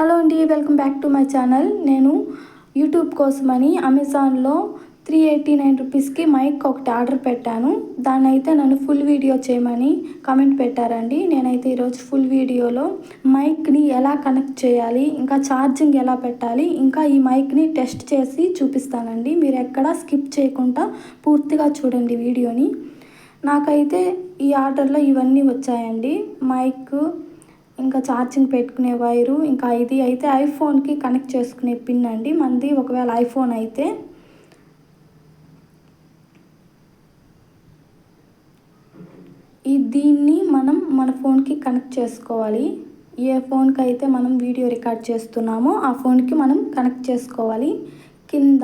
Hello అండి, welcome back to my channel. నేను YouTube కోసమని అమెజాన్లో 389 రూపీస్కి మైక్ ఒకటి ఆర్డర్ పెట్టాను. దాన్ని అయితే నన్ను ఫుల్ వీడియో చేయమని కామెంట్ పెట్టారండి. నేనైతే ఈరోజు ఫుల్ వీడియోలో మైక్ని ఎలా కనెక్ట్ చేయాలి, ఇంకా ఛార్జింగ్ ఎలా పెట్టాలి, ఇంకా ఈ మైక్ని టెస్ట్ చేసి చూపిస్తానండి. మీరు ఎక్కడా స్కిప్ చేయకుండా పూర్తిగా చూడండి వీడియోని. నాకైతే ఈ ఆర్డర్లో ఇవన్నీ వచ్చాయండి. మైక్, ఇంకా ఛార్జింగ్ పెట్టుకునే వైరు, ఇంకా ఇది అయితే ఐఫోన్కి కనెక్ట్ చేసుకునే పిన్ అండి. మనది ఒకవేళ ఐఫోన్ అయితే దీన్ని మనం మన ఫోన్కి కనెక్ట్ చేసుకోవాలి. ఏ ఫోన్కి అయితే మనం వీడియో రికార్డ్ చేస్తున్నామో ఆ ఫోన్కి మనం కనెక్ట్ చేసుకోవాలి. కింద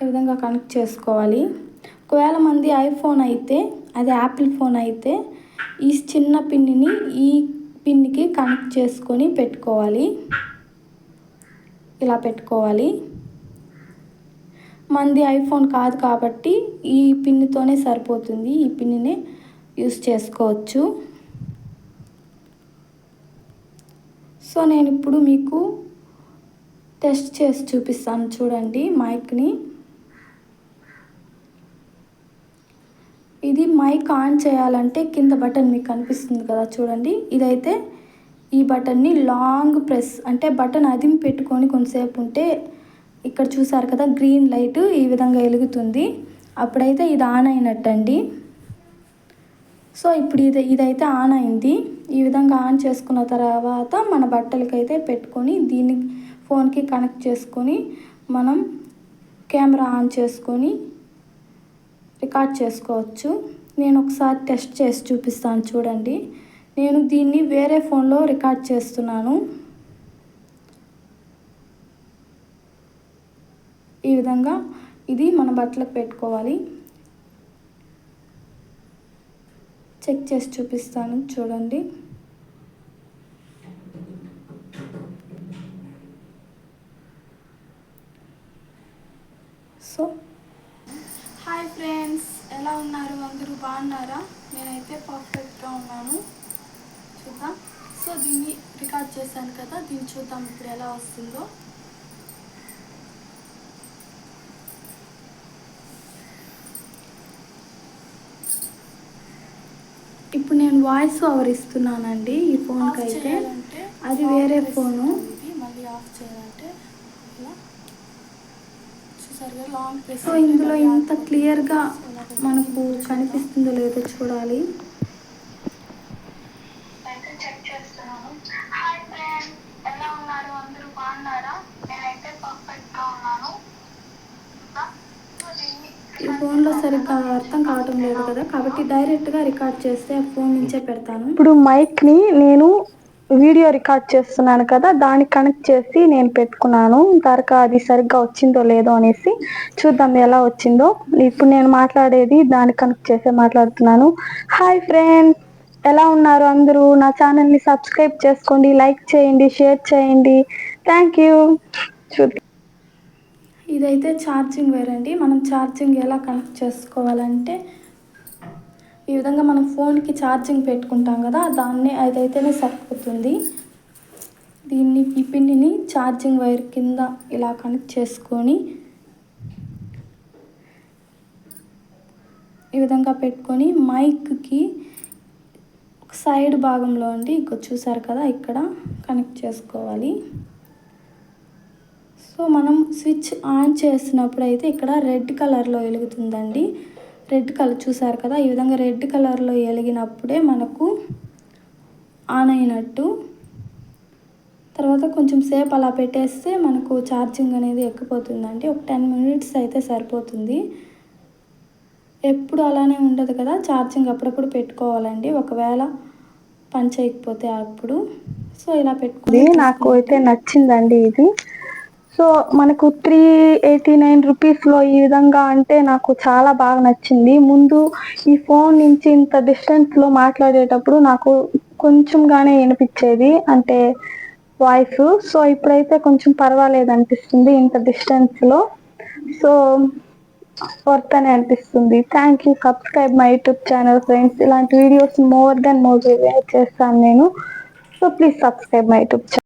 ఈ విధంగా కనెక్ట్ చేసుకోవాలి. ఒకవేళ మనది ఐఫోన్ అయితే, అది యాపిల్ ఫోన్ అయితే ఈ చిన్న పిన్ని ఈ పిన్కి కనెక్ట్ చేసుకొని పెట్టుకోవాలి. ఇలా పెట్టుకోవాలి. మనది ఐఫోన్ కాదు కాబట్టి ఈ పిన్తోనే సరిపోతుంది. ఈ పిన్నే యూస్ చేసుకోవచ్చు. సో నేను ఇప్పుడు మీకు టెస్ట్ చేసి చూపిస్తాను, చూడండి మైక్ని. ఇది మైక్ ఆన్ చేయాలంటే కింద బటన్ మీకు కనిపిస్తుంది కదా, చూడండి. ఇదైతే ఈ బటన్ని లాంగ్ ప్రెస్, అంటే బటన్ అదిమి పెట్టుకొని కొంతసేపు ఉంటే ఇక్కడ చూసారు కదా గ్రీన్ లైట్ ఈ విధంగా వెలుగుతుంది. అప్పుడైతే ఇది ఆన్ అయినట్టండి. సో ఇప్పుడు ఇదైతే ఆన్ అయింది. ఈ విధంగా ఆన్ చేసుకున్న తర్వాత మన బట్టలకైతే పెట్టుకొని దీన్ని ఫోన్కి కనెక్ట్ చేసుకొని మనం కెమెరా ఆన్ చేసుకొని రికార్డ్ చేసుకోవచ్చు. నేను ఒకసారి టెస్ట్ చేసి చూపిస్తాను, చూడండి. నేను దీన్ని వేరే ఫోన్లో రికార్డ్ చేస్తున్నాను. ఈ విధంగా ఇది మన బట్టలకు పెట్టుకోవాలి. చెక్ చేసి చూపిస్తాను, చూడండి. సో హాయ్ ఫ్రెండ్స్, ఎలా ఉన్నారు? అందరూ బాగున్నారా? నేనైతే పర్ఫెక్ట్గా ఉన్నాను. చూద్దాం. సో దీన్ని రికార్డ్ చేశాను కదా, దీన్ని చూద్దాం ఇప్పుడు ఎలా వస్తుందో. ఇప్పుడు నేను వాయిస్ ఓవర్ ఇస్తున్నానండి ఈ ఫోన్కి అయితే. అది వేరే ఫోను. మళ్ళీ ఆఫ్ చేయాలంటే సో ఇందులో ఇంత క్లియర్గా మనకు కనిపిస్తుందో లేదో చూడాలి. ఈ ఫోన్లో సరిగ్గా అర్థం కావటం లేదు కదా, కాబట్టి డైరెక్ట్గా రికార్డ్ చేస్తే ఫోన్ నుంచే పెడతాను. ఇప్పుడు మైక్ని నేను వీడియో రికార్డ్ చేస్తున్నాను కదా, దానికి కనెక్ట్ చేసి నేను పెట్టుకున్నాను. ఇంతవరకు అది సరిగ్గా వచ్చిందో లేదో అనేసి చూద్దాం ఎలా వచ్చిందో. ఇప్పుడు నేను మాట్లాడేది దానికి కనెక్ట్ చేసే మాట్లాడుతున్నాను. హాయ్ ఫ్రెండ్స్, ఎలా ఉన్నారు అందరూ? నా ఛానల్ని సబ్స్క్రైబ్ చేసుకోండి, లైక్ చేయండి, షేర్ చేయండి. Thank you. చూద్దాం. ఇదైతే ఛార్జింగ్ వైర్ అండి. మనం ఛార్జింగ్ ఎలా కనెక్ట్ చేసుకోవాలంటే ఈ విధంగా మనం ఫోన్కి ఛార్జింగ్ పెట్టుకుంటాం కదా, దాన్ని అదైతేనే సరిపోతుంది. దీన్ని ఈ పిన్నిని ఛార్జింగ్ వైర్ కింద ఇలా కనెక్ట్ చేసుకొని ఈ విధంగా పెట్టుకొని మైక్కి సైడ్ భాగంలో అండి ఇక్కడ చూసారు కదా, ఇక్కడ కనెక్ట్ చేసుకోవాలి. సో మనం స్విచ్ ఆన్ చేసినప్పుడు అయితే ఇక్కడ రెడ్ కలర్లో వెలుగుతుందండి. రెడ్ కలర్ చూసారు కదా, ఈ విధంగా రెడ్ కలర్లో వెలిగినప్పుడే మనకు ఆన్ అయినట్టు. తర్వాత కొంచెం సేపు అలా పెట్టేస్తే మనకు ఛార్జింగ్ అనేది ఎక్కిపోతుందండి. ఒక 10 మినిట్స్ అయితే సరిపోతుంది. ఎప్పుడు అలానే ఉండదు కదా, ఛార్జింగ్ అప్పుడప్పుడు పెట్టుకోవాలండి, ఒకవేళ పని చేయకపోతే అప్పుడు. సో ఇలా పెట్టుకుని నాకు అయితే నచ్చిందండి ఇది. సో మనకు 389 రూపీస్లో ఈ విధంగా అంటే నాకు చాలా బాగా నచ్చింది. ముందు ఈ ఫోన్ నుంచి ఇంత డిస్టెన్స్లో మాట్లాడేటప్పుడు నాకు కొంచెంగానే వినిపించేది, అంటే వాయిస్. సో ఇప్పుడైతే కొంచెం పర్వాలేదు అనిపిస్తుంది ఇంత డిస్టెన్స్లో. సో వర్త్ అని అనిపిస్తుంది. Thank you. Subscribe my YouTube channel friends. ఇలాంటి వీడియోస్ మోర్ దెన్ మోర్ చేస్తాను నేను. So please subscribe my YouTube channel.